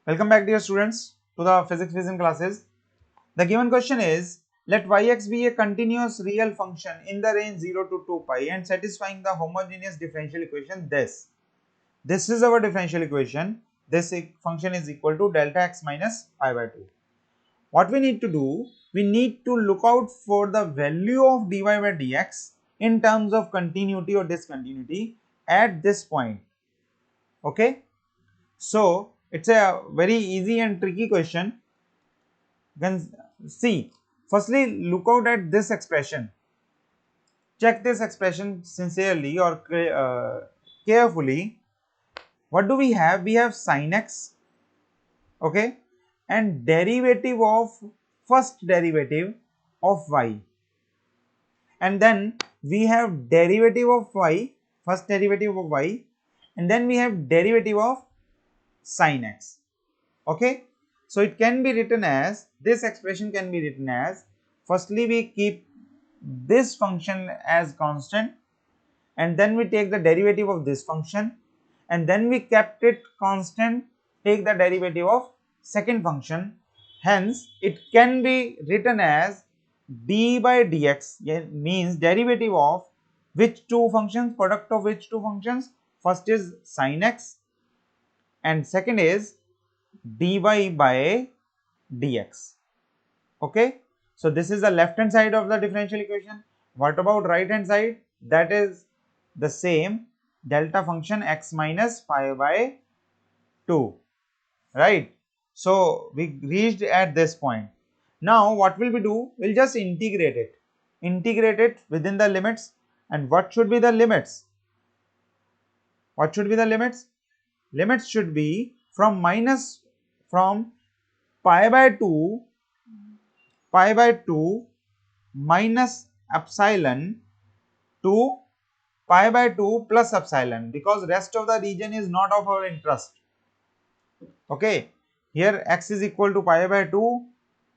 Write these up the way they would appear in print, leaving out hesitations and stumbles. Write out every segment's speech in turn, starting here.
Welcome back, dear students, to the physics vision classes. The given question is, let yx be a continuous real function in the range 0 to 2 pi and satisfying the homogeneous differential equation this. This is our differential equation. This function is equal to delta x minus pi by 2. What we need to do, we need to look out for the value of dy by dx in terms of continuity or discontinuity at this point. Okay. So, it is a very easy and tricky question. Then see, firstly look out at this expression. Check this expression sincerely or carefully. What do we have? We have sin x, okay, and derivative of first derivative of y, and then we have derivative of y, first derivative of y, and then we have derivative of sin x. Okay, so it can be written as, this expression can be written as, firstly we keep this function as constant and then we take the derivative of this function, and then we kept it constant, take the derivative of second function. Hence it can be written as d by dx, means derivative of which two functions, product of which two functions. First is sin x and second is dy by dx. Okay, so this is the left hand side of the differential equation. What about right hand side? That is the same, delta function x minus pi by 2, right? So we reached at this point. Now what will we do? We'll just integrate it within the limits. And what should be the limits? What should be the limits? Limits should be from pi by 2 minus epsilon to pi by 2 plus epsilon, because rest of the region is not of our interest. Okay, here x is equal to pi by 2,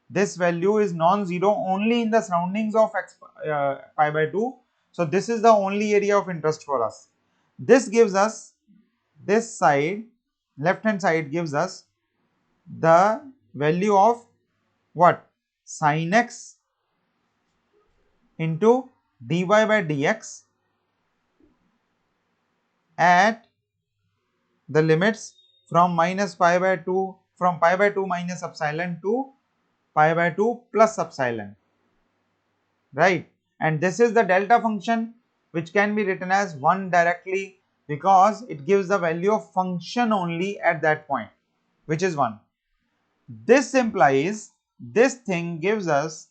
this value is non-zero only in the surroundings of pi by 2. So this is the only area of interest for us. This gives us, this side, left hand side gives us the value of what? Sin x into dy by dx at the limits from minus pi by 2, from pi by 2 minus epsilon to pi by 2 plus epsilon, right? And this is the delta function, which can be written as 1 directly, because it gives the value of function only at that point, which is 1. This implies, this thing gives us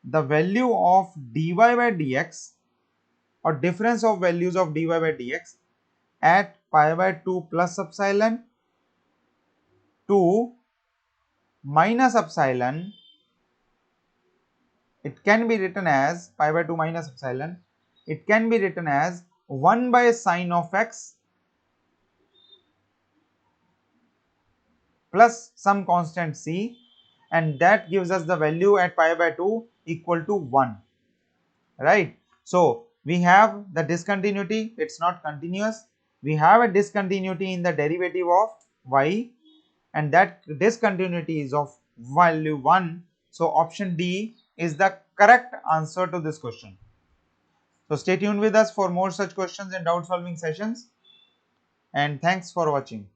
the value of dy by dx, or difference of values of dy by dx at pi by 2 plus epsilon to minus epsilon. It can be written as pi by 2 minus epsilon. It can be written as 1 by sine of x plus some constant c, and that gives us the value at pi by 2 equal to 1, right? So we have the discontinuity, it is not continuous. We have a discontinuity in the derivative of y, and that discontinuity is of value 1. So option D is the correct answer to this question. So stay tuned with us for more such questions and doubt solving sessions, and thanks for watching.